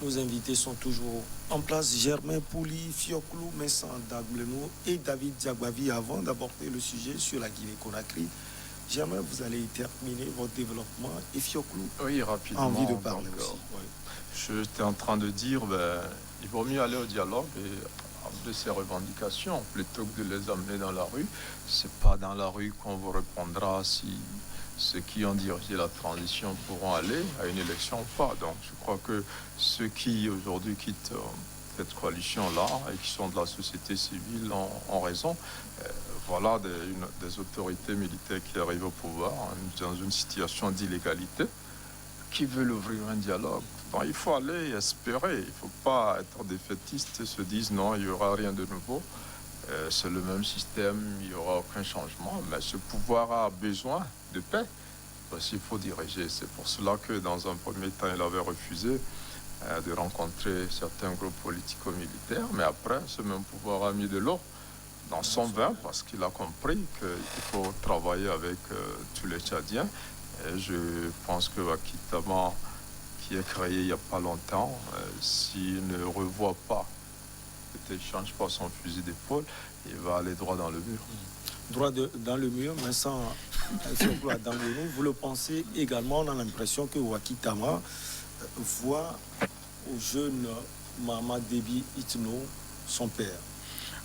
Nos invités sont toujours en place. Germain Pouli, Fioklou, Messan Dagbleno et David Diagbavi. Avant d'aborder le sujet sur la Guinée-Conakry, Germain, vous allez terminer votre développement et Fioklou oui, rapidement, a envie de parler donc, aussi. J'étais en train de dire, il vaut mieux aller au dialogue et de ses revendications plutôt que de les amener dans la rue. C'est pas dans la rue qu'on vous répondra si ceux qui ont dirigé la transition pourront aller à une élection ou pas. Donc je crois que ceux qui aujourd'hui quittent cette coalition-là et qui sont de la société civile ont raison. Voilà des autorités militaires qui arrivent au pouvoir dans une situation d'illégalité, qui veulent ouvrir un dialogue. Donc, il faut aller espérer. Il ne faut pas être défaitiste et se dire non, il n'y aura rien de nouveau. C'est le même système, il n'y aura aucun changement. Mais ce pouvoir a besoin de paix. Parce qu'il faut diriger. C'est pour cela que dans un premier temps, il avait refusé de rencontrer certains groupes politico-militaires. Mais après, ce même pouvoir a mis de l'eau dans son vin parce qu'il a compris qu'il faut travailler avec tous les Tchadiens. Et je pense que Wakitama, qui est créé il n'y a pas longtemps, s'il ne revoit pas, peut-être ne change pas son fusil d'épaule, il va aller droit dans le mur. Droit dans le mur, mais sans dans le mur. Vous le pensez également, on a l'impression que Wakitama voit au jeune Mahamat Déby Itno son père.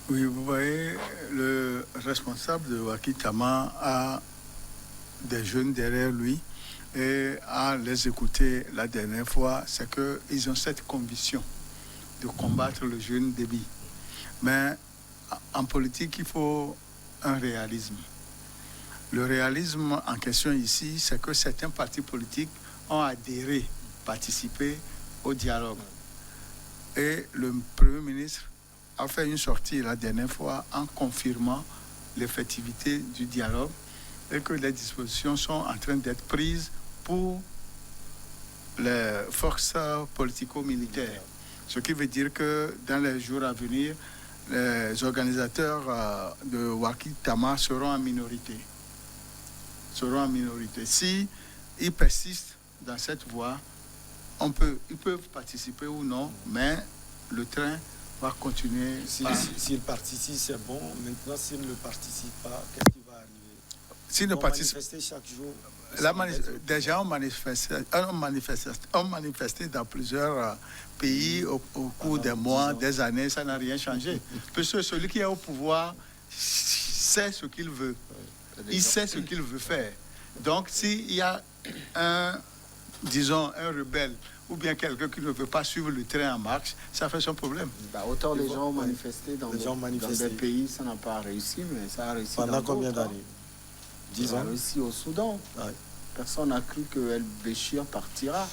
Oui, vous voyez, le responsable de Wakitama a des jeunes derrière lui et à les écouter la dernière fois, c'est qu'ils ont cette conviction de combattre le jeune Déby. Mais en politique, il faut un réalisme. Le réalisme en question ici, c'est que certains partis politiques ont adhéré, participé au dialogue. Et le Premier ministre a fait une sortie la dernière fois en confirmant l'effectivité du dialogue et que les dispositions sont en train d'être prises pour les forces politico-militaires. Ce qui veut dire que dans les jours à venir, les organisateurs de Wakitama seront en minorité. Si ils persistent dans cette voie, ils peuvent participer ou non, mais le train va continuer. S'ils participent, c'est bon. Maintenant, s'ils ne participent pas, qu'est-ce qui va arriver? S'ils ne participent pas, manifester chaque jour. Déjà, on manifesté dans plusieurs pays au cours des mois, des années, ça n'a rien changé. Parce que celui qui est au pouvoir sait ce qu'il veut. Il sait ce qu'il veut faire. Donc, s'il y a un rebelle ou bien quelqu'un qui ne veut pas suivre le train en marche, ça fait son problème. Autant les gens ont manifesté dans des pays, ça n'a pas réussi, mais ça a réussi pendant combien d'années? 10 ans. Ça a réussi au Soudan. Ouais. Personne n'a cru que El Béchir partira.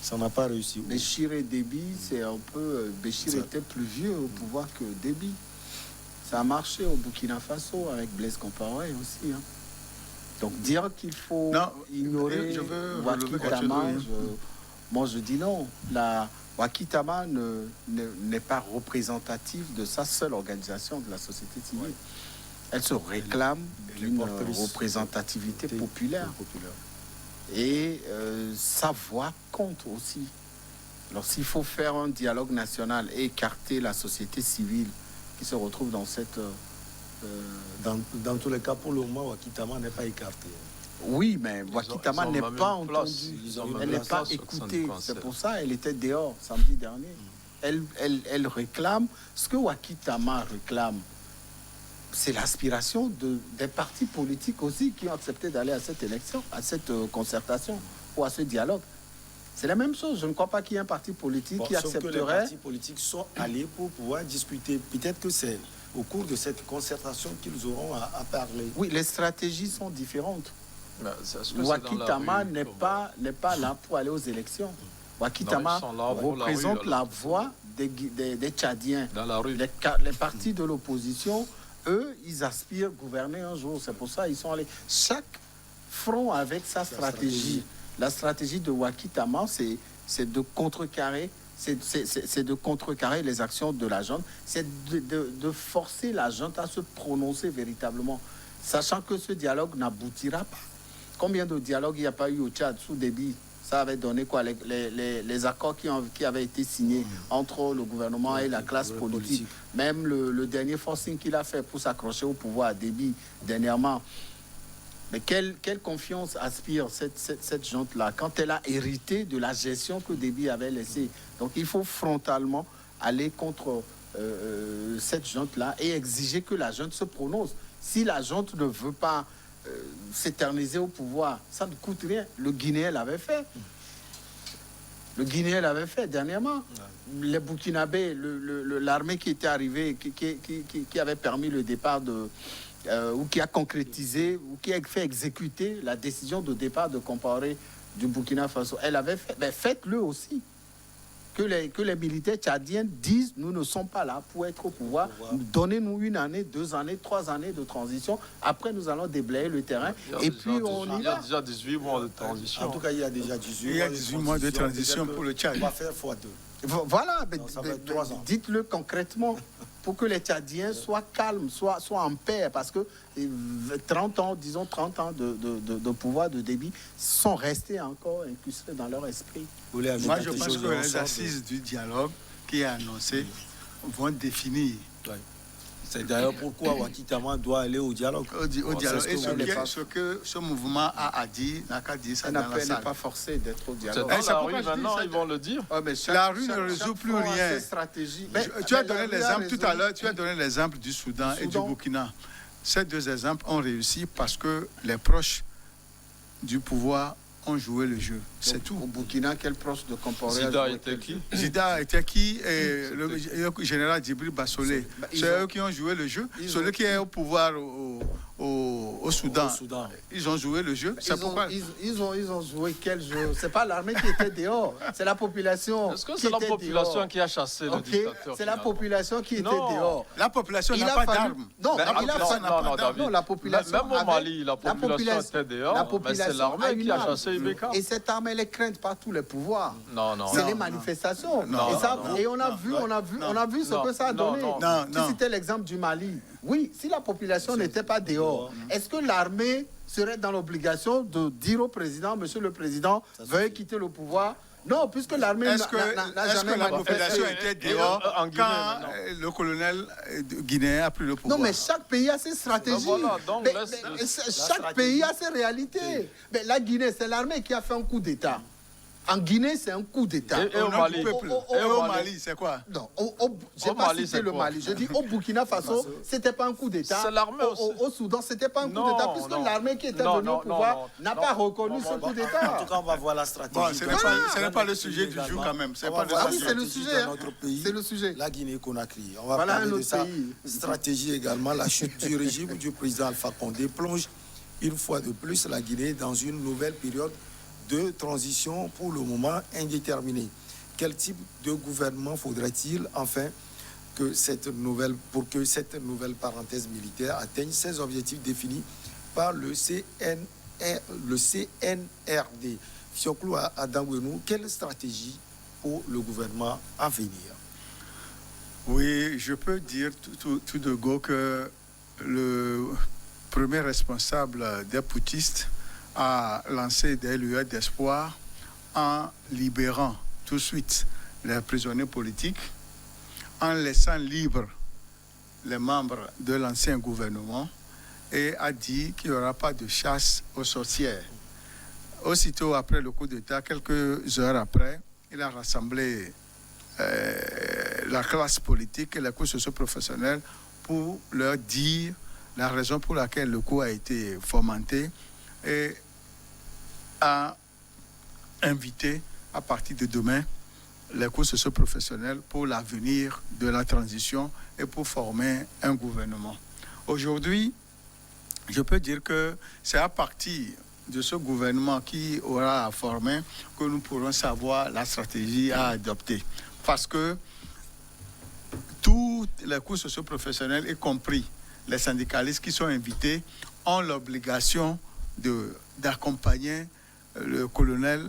Ça n'a pas réussi. Béchir et Déby, c'est un peu... Béchir était plus vieux au pouvoir que Déby. Ça a marché au Burkina Faso avec Blaise Compaoré aussi. Hein. Donc dire qu'il faut ignorer Wakitama, moi je dis non. La Wakitama n'est pas représentative de sa seule organisation de la société civile. Elle se réclame d'une représentativité populaire. Et sa voix compte aussi. Alors s'il faut faire un dialogue national et écarter la société civile qui se retrouve dans cette... Dans tous les cas, pour le moment, Wakitama n'est pas écarté. Oui, mais Wakitama n'est pas entendue. Elle n'est pas écoutée. C'est pour ça qu'elle était dehors samedi dernier. Elle réclame... Ce que Wakitama réclame, c'est l'aspiration des partis politiques aussi qui ont accepté d'aller à cette élection, à cette concertation ou à ce dialogue. C'est la même chose. Je ne crois pas qu'il y ait un parti politique qui accepterait... Sauf que les partis politiques sont allés pour pouvoir discuter. Peut-être que c'est au cours de cette concertation qu'ils auront à parler. Oui, les stratégies sont différentes. Wakitama n'est pas là pour aller aux élections. Wakitama représente la voix des Tchadiens. Dans la rue. Les partis de l'opposition, eux, ils aspirent gouverner un jour. C'est pour ça qu'ils sont allés. Chaque front avec sa stratégie. La stratégie de Wakitama, c'est de contrecarrer. C'est de contrecarrer les actions de la junte. C'est de forcer la junte à se prononcer véritablement. Sachant que ce dialogue n'aboutira pas. Combien de dialogues il n'y a pas eu au Tchad sous Déby? Ça avait donné quoi? Les accords qui avaient été signés entre le gouvernement et la classe politique. Même le dernier forcing qu'il a fait pour s'accrocher au pouvoir à Déby dernièrement. Mais quelle confiance aspire cette junte-là quand elle a hérité de la gestion que Déby avait laissée? Donc il faut frontalement aller contre cette junte-là et exiger que la junte se prononce. Si la junte ne veut pas s'éterniser au pouvoir, ça ne coûte rien. Le Guinéen l'avait fait. Le Guinéen l'avait fait dernièrement. Les Burkinabés, l'armée qui était arrivée, qui avait permis le départ de... ou qui a concrétisé, ou qui a fait exécuter la décision de départ de Compaoré du Burkina Faso. Elle avait fait, ben faites-le aussi. Que les militaires tchadiens disent, nous ne sommes pas là pour être au pouvoir. Donnez-nous 1 année, 2 années, 3 années de transition. Après, nous allons déblayer le terrain. Et puis, on y va. Il y a déjà 18 mois de transition. En tout cas, il y a déjà 18 mois de transition pour le Tchad. On va faire x2. Voilà, ans. Dites-le concrètement pour que les Tchadiens soient calmes, soient en paix, parce que 30 ans de pouvoir de Déby sont restés encore incrustés dans leur esprit. Moi, je pense que les assises du dialogue qui est annoncé vont définir. Ouais. C'est d'ailleurs pourquoi Waky Tama doit aller au dialogue. Au dialogue. Et ce que ce mouvement a à dire, n'a qu'à dire ça dans la salle. n'est pas forcé d'être au dialogue. Dans la rue, maintenant, ils vont le dire. La rue ne résout plus rien. Tu as donné l'exemple tout à l'heure, tu as donné l'exemple du Soudan et du Burkina. Ces 2 exemples ont réussi parce que les proches du pouvoir ont joué le jeu. C'est tout. Au Burkina, quel proche de Compaoré Zida était qui? Zida était qui? Le général Djibril Bassolé. C'est eux qui ont joué le jeu. Celui qui est au pouvoir au Soudan. Ils ont joué le jeu. Ils ont joué quel jeu? C'est pas l'armée qui était dehors. C'est la population. Est-ce que c'est la population qui a chassé le dictateur? C'est la population qui était dehors. La population n'a pas d'armes. Non, la population. Même au Mali, la population était dehors. Mais c'est l'armée qui a chassé Ibeka. Et cette arme, elle est crainte par tous les pouvoirs. Non. C'est les manifestations. Et on a vu ce que ça a donné. Si c'était l'exemple du Mali. Oui, si la population n'était pas dehors, est-ce que l'armée serait dans l'obligation de dire au président, monsieur le président, veuillez quitter le pouvoir? Non, puisque l'armée n'a jamais... Est-ce que la population était dehors quand le colonel guinéen a pris le pouvoir? Non, mais chaque pays a ses stratégies. Chaque pays a ses réalités. Mais la Guinée, c'est l'armée qui a fait un coup d'État. En Guinée, c'est un coup d'État. Et au Mali, au Mali, c'est quoi? Non, j'ai pas cité le Mali. Je dis au Burkina Faso, c'était pas un coup d'État. C'est l'armée aussi. Au Soudan, c'était pas un coup d'État, puisque l'armée qui était venue au pouvoir n'a pas reconnu ce coup d'État. En tout cas, on va voir la stratégie. Bon, ce n'est pas le sujet du jour quand même. Oui, c'est le sujet. C'est le sujet. La Guinée-Conakry. On va parler de sa stratégie également. La chute du régime du président Alpha Condé plonge une fois de plus la Guinée dans une nouvelle période de transition pour le moment indéterminé. Quel type de gouvernement faudrait-il enfin pour que cette nouvelle parenthèse militaire atteigne ses objectifs définis par le CNRD? Fioclou Adangwenou, quelle stratégie pour le gouvernement à venir? Oui, je peux dire tout de go que le premier responsable des putschistes a lancé des lueurs d'espoir en libérant tout de suite les prisonniers politiques, en laissant libres les membres de l'ancien gouvernement et a dit qu'il n'y aura pas de chasse aux sorcières. Aussitôt après le coup d'État, quelques heures après, il a rassemblé la classe politique et les cours socio-professionnels pour leur dire la raison pour laquelle le coup a été fomenté et a invité à partir de demain les cours socio-professionnels pour l'avenir de la transition et pour former un gouvernement. Aujourd'hui, je peux dire que c'est à partir de ce gouvernement qui aura à former que nous pourrons savoir la stratégie à adopter. Parce que tous les cours socio-professionnels, y compris les syndicalistes qui sont invités, ont l'obligation d'accompagner le colonel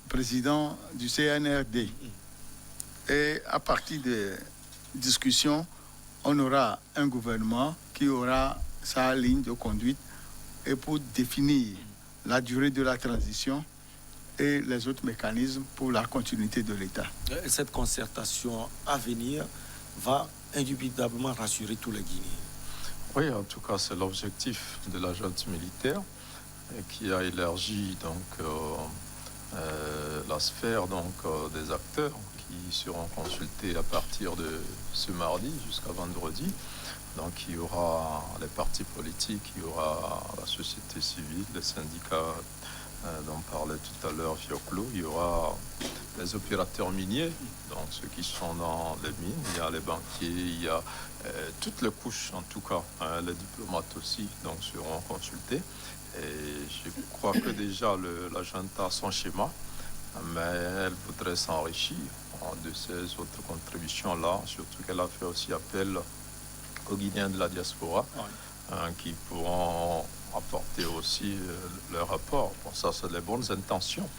président du CNRD. Et à partir des discussions, on aura un gouvernement qui aura sa ligne de conduite et pour définir la durée de la transition et les autres mécanismes pour la continuité de l'État. Cette concertation à venir va indubitablement rassurer tous les Guinéens. Oui, en tout cas, c'est l'objectif de la junte militaire qui a élargi donc, la sphère des acteurs qui seront consultés à partir de ce mardi jusqu'à vendredi. Donc il y aura les partis politiques, il y aura la société civile, les syndicats dont parlait tout à l'heure Fioclo, il y aura les opérateurs miniers, donc ceux qui sont dans les mines, il y a les banquiers, il y a toutes les couches en tout cas, les diplomates aussi donc seront consultés. Et je crois que déjà la junte a son schéma, mais elle voudrait s'enrichir de ces autres contributions-là, surtout qu'elle a fait aussi appel aux Guinéens de la diaspora, qui pourront apporter aussi leur rapport. Bon, ça, c'est les bonnes intentions.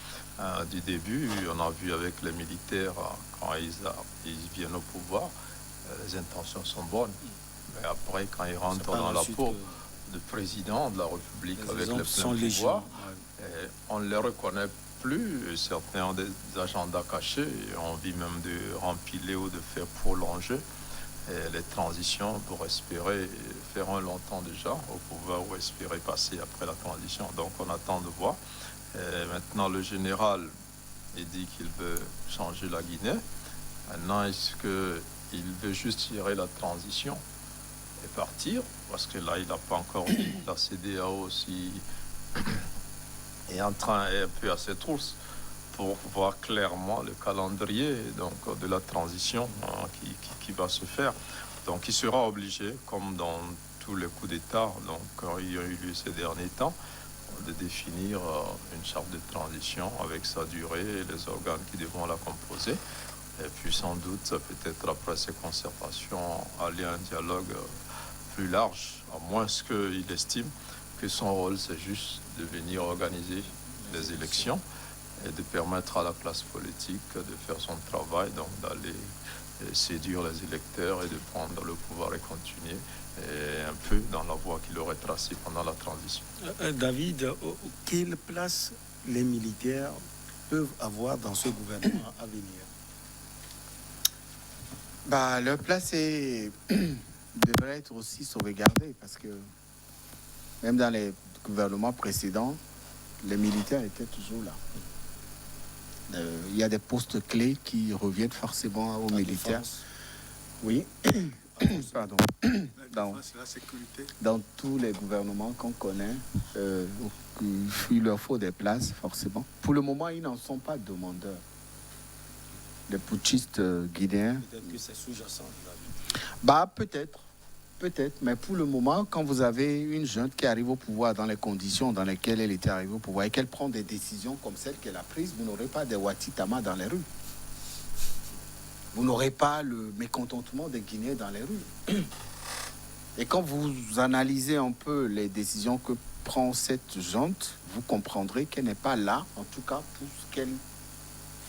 Du début, on a vu avec les militaires, quand ils viennent au pouvoir, les intentions sont bonnes. Mais après, quand ils rentrent dans la peau du président de la République avec les pleins pouvoirs, on ne les reconnaît plus. Certains ont des agendas cachés, et on vit même de rempiler ou de faire prolonger les transitions pour espérer faire un longtemps déjà au pouvoir ou espérer passer après la transition. Donc on attend de voir. Et maintenant le général il dit qu'il veut changer la Guinée. Maintenant est-ce qu'il veut juste tirer la transition et partir? Parce que là il n'a pas encore dit. La CEDEAO aussi est un peu à ses trousses pour voir clairement le calendrier donc, de la transition qui va se faire. Donc il sera obligé, comme dans tous les coups d'État donc, il y a eu lieu ces derniers temps, de définir une charte de transition avec sa durée et les organes qui devront la composer. Et puis sans doute, peut-être après ces concertations, aller à un dialogue plus large, à moins qu'il estime que son rôle, c'est juste de venir organiser les élections et de permettre à la classe politique de faire son travail, donc d'aller séduire les électeurs et de prendre le pouvoir et continuer et un peu dans la voie qu'il aurait tracée pendant la transition. David, quelle place les militaires peuvent avoir dans ce gouvernement à venir? Leur place devrait être aussi sauvegardée parce que même dans les gouvernements précédents, les militaires étaient toujours là. Il y a des postes clés qui reviennent forcément aux militaires. Oui. Pardon. La sécurité. Dans tous les gouvernements qu'on connaît, il leur faut des places, forcément. Pour le moment, ils n'en sont pas demandeurs. Les putschistes guinéens. Peut-être que c'est sous-jacent. Peut-être, mais pour le moment, quand vous avez une junte qui arrive au pouvoir dans les conditions dans lesquelles elle était arrivée au pouvoir et qu'elle prend des décisions comme celle qu'elle a prise, vous n'aurez pas des Watitama dans les rues. Vous n'aurez pas le mécontentement des Guinéens dans les rues. Et quand vous analysez un peu les décisions que prend cette junte, vous comprendrez qu'elle n'est pas là, en tout cas pour ce qu'elle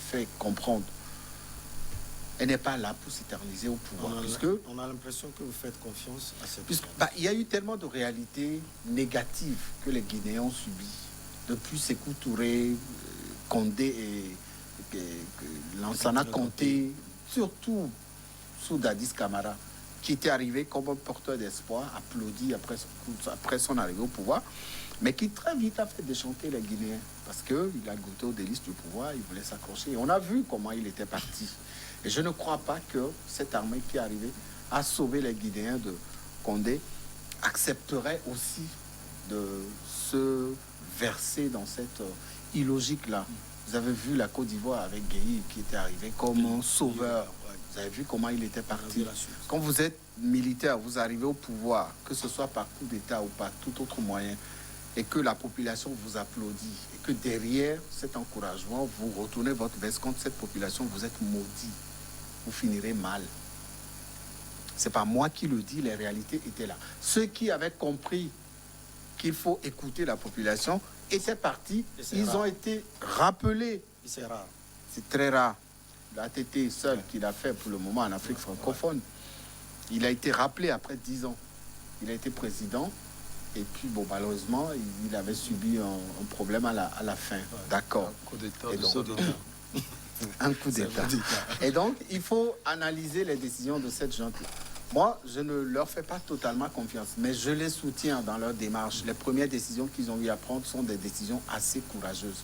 fait comprendre. Elle n'est pas là pour s'éterniser au pouvoir. On a l'impression que vous faites confiance à cette il y a eu tellement de réalités négatives que les Guinéens ont subies. Depuis Sékou Touré, Condé et Lansana Conté, surtout sous Dadis Camara, qui était arrivé comme un porteur d'espoir, applaudi après son arrivée au pouvoir, mais qui très vite a fait déchanter les Guinéens parce qu'il a goûté aux délices du pouvoir, il voulait s'accrocher. On a vu comment il était parti. Et je ne crois pas que cette armée qui est arrivée à sauver les Guinéens de Condé accepterait aussi de se verser dans cette illogique-là. Vous avez vu la Côte d'Ivoire avec Gueye qui était arrivé comme un sauveur. Vous avez vu comment il était parti. Quand vous êtes militaire, vous arrivez au pouvoir, que ce soit par coup d'État ou par tout autre moyen, et que la population vous applaudit, et que derrière cet encouragement, vous retournez votre veste contre cette population, vous êtes maudit. Vous finirez mal. C'est pas moi qui le dis, les réalités étaient là. Ceux qui avaient compris qu'il faut écouter la population étaient partis, ils ont été rappelés. C'est rare. C'est très rare. L'ATT seul qu'il a fait pour le moment en Afrique francophone, il a été rappelé après 10 ans. Il a été président Et puis, bon, malheureusement, il avait subi un problème à la fin. Ouais. D'accord. Un coup d'État. Un coup d'État. Et donc, il faut analyser les décisions de cette junte-là. Moi, je ne leur fais pas totalement confiance, mais je les soutiens dans leur démarche. Les premières décisions qu'ils ont eu à prendre sont des décisions assez courageuses.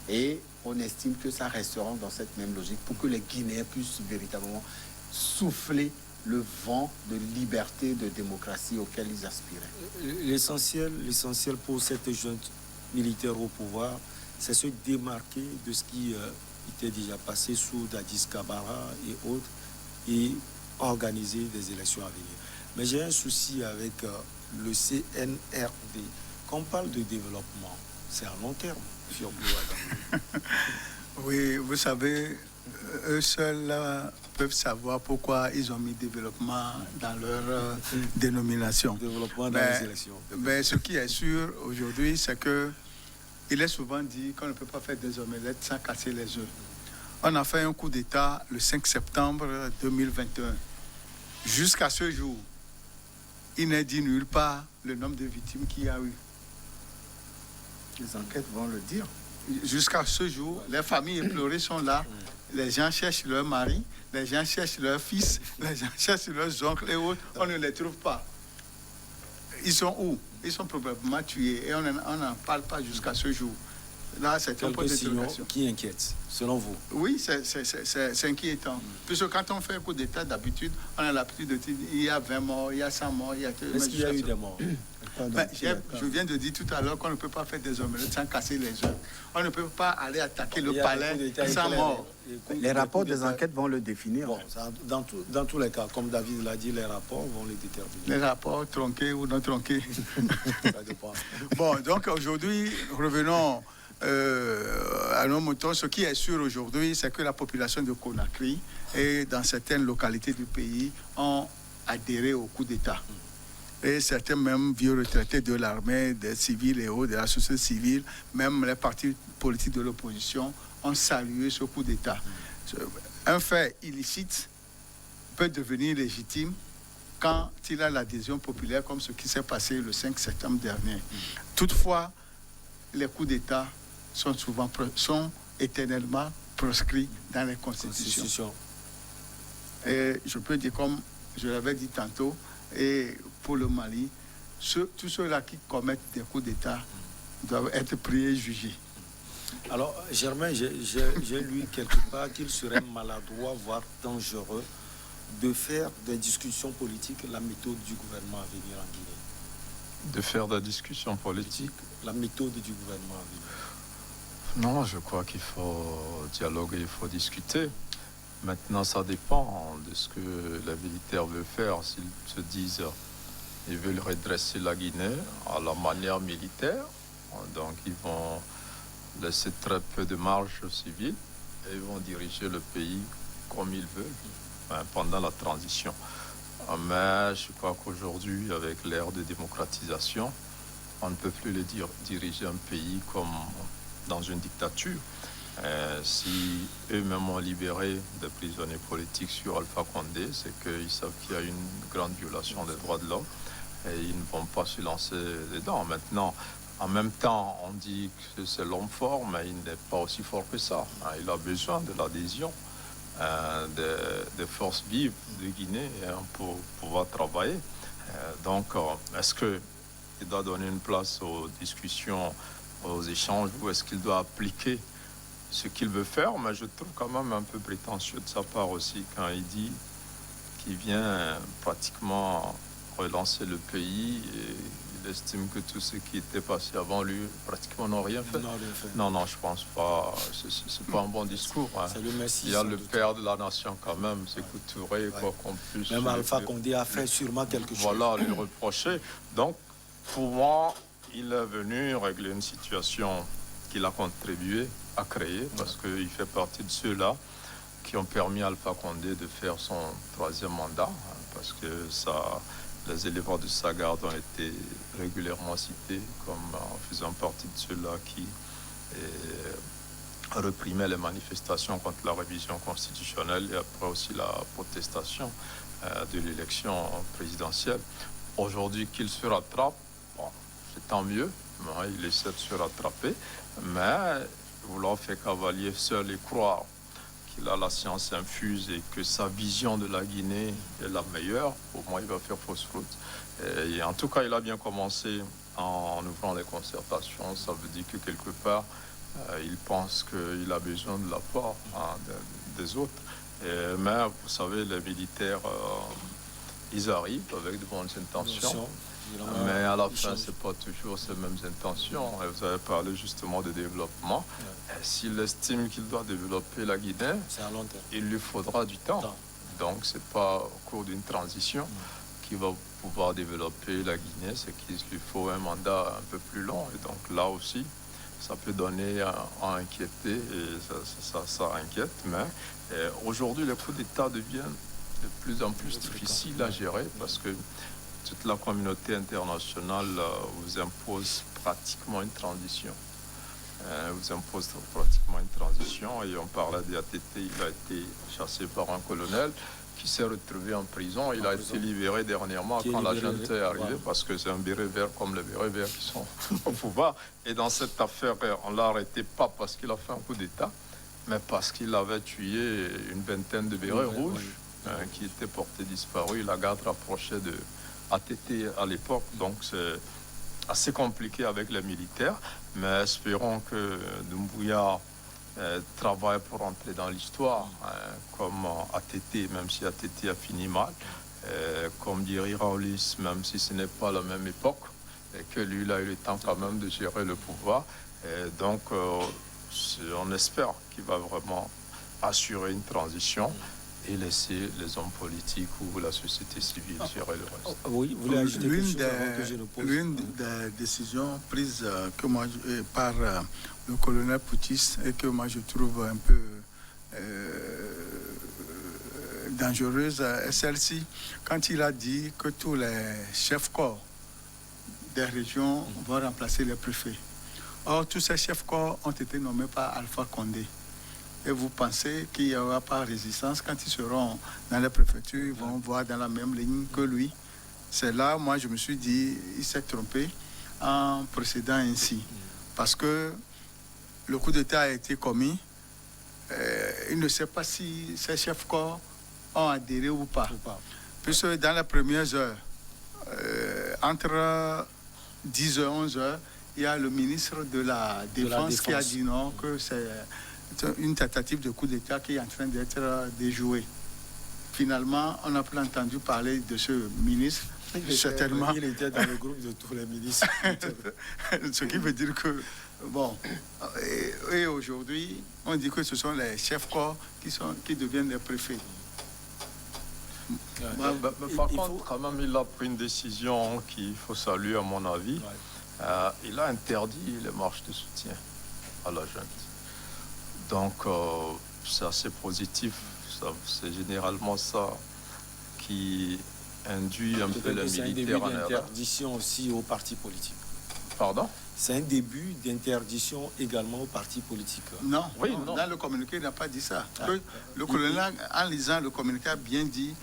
Et on estime que ça restera dans cette même logique pour que les Guinéens puissent véritablement souffler le vent de liberté, de démocratie auquel ils aspiraient. L'essentiel pour cette junte militaire au pouvoir, c'est se démarquer de ce qui était déjà passé sous Dadis Camara et autres et organiser des élections à venir. Mais j'ai un souci avec le CNRD. Quand on parle de développement, c'est à long terme. Oui, vous savez, eux seuls peuvent savoir pourquoi ils ont mis développement dans leur dénomination. Développement dans les élections. Mais ce qui est sûr aujourd'hui, c'est que il est souvent dit qu'on ne peut pas faire des omelettes sans casser les œufs. On a fait un coup d'État le 5 septembre 2021. Jusqu'à ce jour, il n'est dit nulle part le nombre de victimes qu'il y a eu. Les enquêtes vont le dire. Jusqu'à ce jour, les familles éplorées sont là. Les gens cherchent leur mari, les gens cherchent leurs fils, les gens cherchent leurs oncles et autres. On ne les trouve pas. Ils sont où? Ils sont probablement tués et on n'en parle pas jusqu'à ce jour. Là, c'est un point d'interrogation qui inquiète, selon vous. Oui, c'est inquiétant. Puisque quand on fait un coup d'État, d'habitude, on a l'habitude de dire il y a 20 morts, il y a 100 morts, il y a... Est-ce qu'il y a eu des morts? Je viens de dire tout à l'heure qu'on ne peut pas faire des omelettes sans casser les œufs. On ne peut pas aller attaquer le palais sans mort. Les rapports des enquêtes vont le définir. Bon, dans tous les cas, comme David l'a dit, les rapports vont les déterminer. Les rapports tronqués ou non tronqués. Ça dépend. Bon, donc aujourd'hui, revenons à nos moutons. Ce qui est sûr aujourd'hui, c'est que la population de Conakry et dans certaines localités du pays ont adhéré au coup d'État. Et certains même vieux retraités de l'armée, des civils et autres, de la société civile, même les partis politiques de l'opposition ont salué ce coup d'État. Un fait illicite peut devenir légitime quand il a l'adhésion populaire, comme ce qui s'est passé le 5 septembre dernier. Toutefois, les coups d'État sont éternellement proscrits dans les constitutions. Et je peux dire, comme je l'avais dit tantôt, et pour le Mali, tous ceux-là qui commettent des coups d'État doivent être priés et jugés. Alors, Germain, j'ai lu quelque part qu'il serait maladroit, voire dangereux, de faire des discussions politiques la méthode du gouvernement à venir en Guinée. De faire des discussions politiques? La méthode du gouvernement à venir. Non, je crois qu'il faut dialoguer, il faut discuter. Maintenant, ça dépend de ce que les militaires veulent faire. S'ils se disent qu'ils veulent redresser la Guinée à la manière militaire, donc ils vont laisser très peu de marge aux civils et ils vont diriger le pays comme ils veulent pendant la transition. Mais je crois qu'aujourd'hui, avec l'ère de démocratisation, on ne peut plus diriger un pays comme dans une dictature. Si eux-mêmes ont libéré des prisonniers politiques sur Alpha Condé, c'est qu'ils savent qu'il y a une grande violation des droits de l'homme et ils ne vont pas se lancer dedans. Maintenant, en même temps, on dit que c'est l'homme fort, mais il n'est pas aussi fort que ça. Il a besoin de l'adhésion des forces vives de Guinée pour pouvoir travailler. Donc, est-ce qu'il doit donner une place aux discussions, aux échanges, ou est-ce qu'il doit appliquer ce qu'il veut faire? Mais je trouve quand même un peu prétentieux de sa part aussi quand il dit qu'il vient pratiquement relancer le pays et il estime que tout ce qui était passé avant lui pratiquement n'ont rien fait. Non, je pense pas. C'est pas un bon discours. Il y a le père de la nation quand même, c'est Touré, quoi qu'on puisse. Même Alpha Condé a fait sûrement quelque chose. Voilà, lui reprocher. Donc, pour moi, il est venu régler une situation qu'il a contribué à créer, parce qu'il fait partie de ceux-là qui ont permis à Alpha Condé de faire son 3e mandat, parce que les éléments de sa garde ont été régulièrement cités comme en faisant partie de ceux-là qui réprimaient les manifestations contre la révision constitutionnelle et après aussi la protestation de l'élection présidentielle. Aujourd'hui, qu'il se rattrape, bon, c'est tant mieux. Il essaie de se rattraper, mais vouloir faire cavalier seul et croire qu'il a la science infuse et que sa vision de la Guinée est la meilleure, pour moi, il va faire fausse route. Et en tout cas, il a bien commencé en ouvrant les concertations. Ça veut dire que quelque part, il pense qu'il a besoin de l'apport des autres. Mais vous savez, les militaires, ils arrivent avec de bonnes intentions. Mais à la fin, ce n'est pas toujours ces mêmes intentions. Et vous avez parlé justement de développement. S'il estime qu'il doit développer la Guinée, il lui faudra du temps. Donc, ce n'est pas au cours d'une transition qu'il va pouvoir développer la Guinée, c'est qu'il lui faut un mandat un peu plus long. Et donc là aussi, ça peut donner à inquiéter, et ça inquiète. Mais aujourd'hui, les coups d'État deviennent de plus en plus difficiles à gérer parce que toute la communauté internationale vous impose pratiquement une transition. Et on parlait d'ATT, il a été chassé par un colonel qui s'est retrouvé en prison. Il a été libéré dernièrement quand la junte est arrivée, parce que c'est un béret vert comme les bérets verts qui sont au pouvoir. Et dans cette affaire, on ne l'a arrêté pas parce qu'il a fait un coup d'État, mais parce qu'il avait tué une vingtaine de bérets rouges qui étaient portés disparus. La garde rapprochée de ATT à l'époque, donc c'est assez compliqué avec les militaires, mais espérons que Doumbouya travaille pour entrer dans l'histoire, comme ATT, même si ATT a fini mal, comme dirait Raolis, même si ce n'est pas la même époque, et que lui, il a eu le temps quand même de gérer le pouvoir. Et donc, on espère qu'il va vraiment assurer une transition et laisser les hommes politiques ou la société civile gérer le reste. Oui, vous voulez ajouter quelque chose avant que je le pose? L'une des décisions prises par le colonel Poutis et que moi je trouve un peu dangereuse est celle-ci, quand il a dit que tous les chefs-corps des régions vont remplacer les préfets. Or, tous ces chefs-corps ont été nommés par Alpha Condé. Et vous pensez qu'il n'y aura pas résistance quand ils seront dans les préfectures, ils vont voir dans la même ligne que lui. C'est là, moi, je me suis dit, il s'est trompé en procédant ainsi. Parce que le coup d'État a été commis. Il ne sait pas si ces chefs-corps ont adhéré ou pas. Puisque dans les premières heures, entre 10h et 11h, il y a le ministre de la Défense qui a dit non, que c'est une tentative de coup d'État qui est en train d'être déjouée. Finalement, on n'a plus entendu parler de ce ministre. Certainement. Il était dans le groupe de tous les ministres. Ce qui veut dire que, bon, et aujourd'hui, on dit que ce sont les chefs-corps qui deviennent les préfets. Par contre, quand même, il a pris une décision qu'il faut saluer, à mon avis. Il a interdit les marches de soutien à la junte. Donc, c'est assez positif. C'est généralement ça qui induit un peu les militaires en erreur. C'est un début d'interdiction aussi aux partis politiques. Pardon? C'est un début d'interdiction également aux partis politiques. Non, non. Dans le communiqué, il n'a pas dit ça. Le colonel, en lisant le communiqué, a bien dit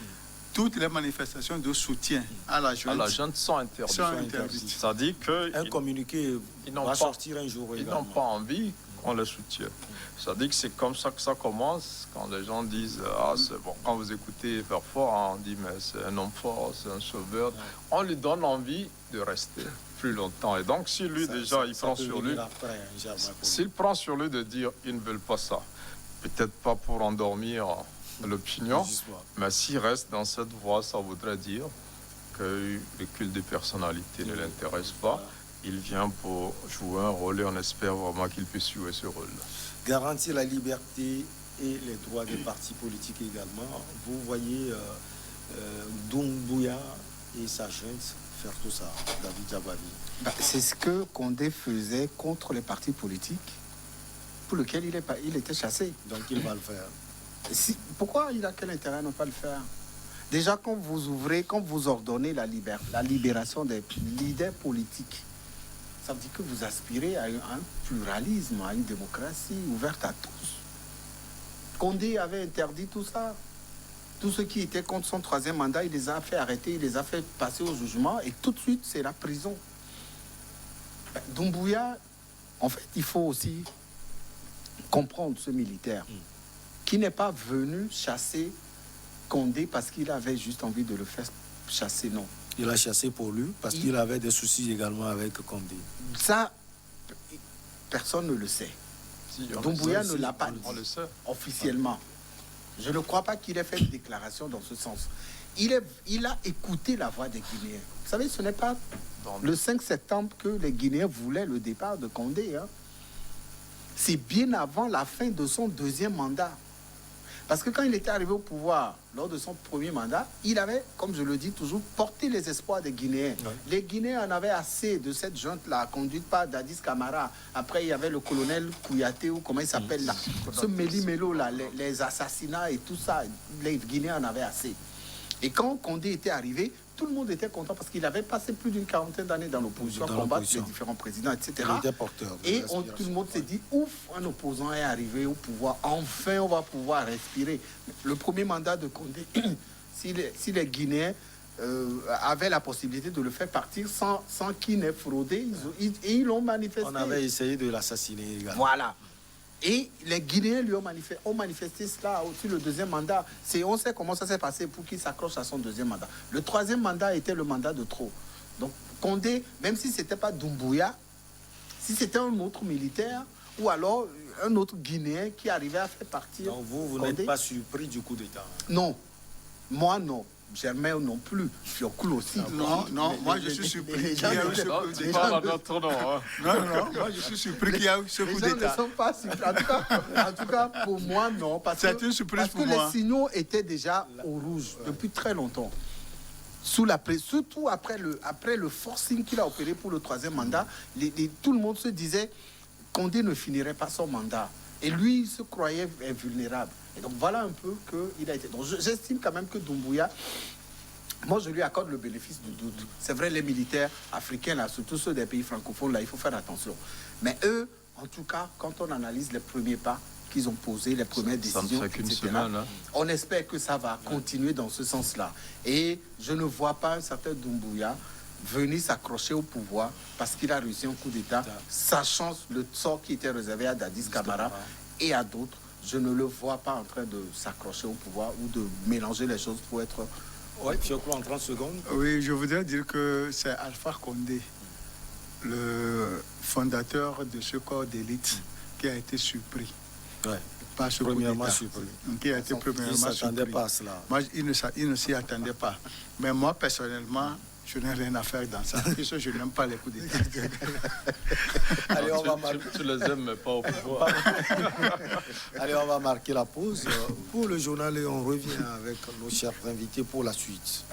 toutes les manifestations de soutien à la junte sont interdites. Ça dit qu'un communiqué va sortir un jour également. Ils n'ont pas envie qu'on les soutienne. Ça dit que c'est comme ça que ça commence, quand les gens disent c'est bon. Quand vous écoutez parfois, on dit mais c'est un homme fort, c'est un sauveur. On lui donne envie de rester plus longtemps. Et donc si lui il prend sur lui, s'il prend sur lui de dire ils ne veulent pas ça, peut-être pas pour endormir l'opinion, mais s'il reste dans cette voie, ça voudrait dire que le culte de personnalité ne l'intéresse pas. Il vient pour jouer un rôle et on espère vraiment qu'il puisse jouer ce rôle. Garantir la liberté et les droits des partis politiques également. Vous voyez Doumbouya et sa junte faire tout ça, David Jabali. C'est ce que Condé faisait contre les partis politiques pour lesquels il était chassé. Donc il va le faire. Pourquoi il a quel intérêt à ne pas le faire? Déjà, quand vous ordonnez la libération des leaders politiques, ça veut dire que vous aspirez à un pluralisme, à une démocratie ouverte à tous. Condé avait interdit tout ça. Tous ceux qui étaient contre son troisième mandat, il les a fait arrêter, il les a fait passer au jugement et tout de suite, c'est la prison. Doumbouya, en fait, il faut aussi comprendre ce militaire qui n'est pas venu chasser Condé parce qu'il avait juste envie de le faire chasser, non. Il a chassé pour lui parce qu'il avait des soucis également avec Condé. Ça, personne ne le sait. Si, Doumbouya ne l'a pas dit on le sait. officiellement. Je ne crois pas qu'il ait fait une déclaration dans ce sens. Il a écouté la voix des Guinéens. Vous savez, ce n'est pas le 5 septembre que les Guinéens voulaient le départ de Condé. Hein. C'est bien avant la fin de son deuxième mandat. Parce que quand il était arrivé au pouvoir, lors de son premier mandat, il avait, comme je le dis toujours, porté les espoirs des Guinéens. Ouais. Les Guinéens en avaient assez de cette junte-là, conduite par Dadis Camara. Après, il y avait le colonel Kouyaté, ou comment il s'appelle là. Ce méli-mélo là, les assassinats et tout ça, les Guinéens en avaient assez. Et quand Condé était arrivé, tout le monde était content parce qu'il avait passé plus d'une quarantaine d'années dans l'opposition, à combattre les différents présidents, etc. Il était porteur. Et tout le monde s'est dit, ouf, un opposant est arrivé au pouvoir. Enfin, on va pouvoir respirer. Le premier mandat de Condé, si les Guinéens avaient la possibilité de le faire partir sans qu'il n'ait fraudé, ils l'ont manifesté. On avait essayé de l'assassiner également. Voilà. Et les Guinéens lui ont manifesté cela aussi le deuxième mandat. On sait comment ça s'est passé pour qu'il s'accroche à son deuxième mandat. Le troisième mandat était le mandat de trop. Donc Condé, même si ce n'était pas Doumbouya, si c'était un autre militaire ou alors un autre Guinéen qui arrivait à faire partir. Donc vous n'êtes pas surpris du coup d'État? Non, moi non. Germain non plus, Fiocul aussi. Non, moi je suis surpris qu'il y a eu ce coup d'État. Moi je suis surpris qu'il y a eu ce coup d'État. Les gens ne sont pas surpris. En tout cas, pour moi, non. C'est une surprise pour moi. Les signaux étaient déjà au rouge depuis très longtemps. Surtout après le forcing qu'il a opéré pour le troisième mandat, tout le monde se disait Condé ne finirait pas son mandat. Et lui, il se croyait invulnérable. Et donc voilà un peu qu'il a été. Donc j'estime quand même que Doumbouya, moi je lui accorde le bénéfice du doute. C'est vrai, les militaires africains, là, surtout ceux des pays francophones, là, il faut faire attention. Mais eux, en tout cas, quand on analyse les premiers pas qu'ils ont posés, les premières décisions, etc., on espère que ça va continuer dans ce sens-là. Et je ne vois pas un certain Doumbouya venir s'accrocher au pouvoir parce qu'il a réussi un coup d'État, sachant le sort qui était réservé à Dadis Camara et à d'autres. Je ne le vois pas en train de s'accrocher au pouvoir ou de mélanger les choses pour être... Oui, je crois en 30 secondes. Oui, je voudrais dire que c'est Alpha Condé, le fondateur de ce corps d'élite, qui a été surpris. Ouais. Par ce premièrement surpris. Qui a été premièrement surpris. Il ne s'attendait pas à cela. Moi, il ne s'y attendait pas. Mais moi, personnellement, je n'ai rien à faire dans ça. Puisque je n'aime pas les coups d'État. Allez, on va marquer. Tu les aimes, mais pas au pouvoir. Allez, on va marquer la pause pour le journal et on revient avec nos chers invités pour la suite.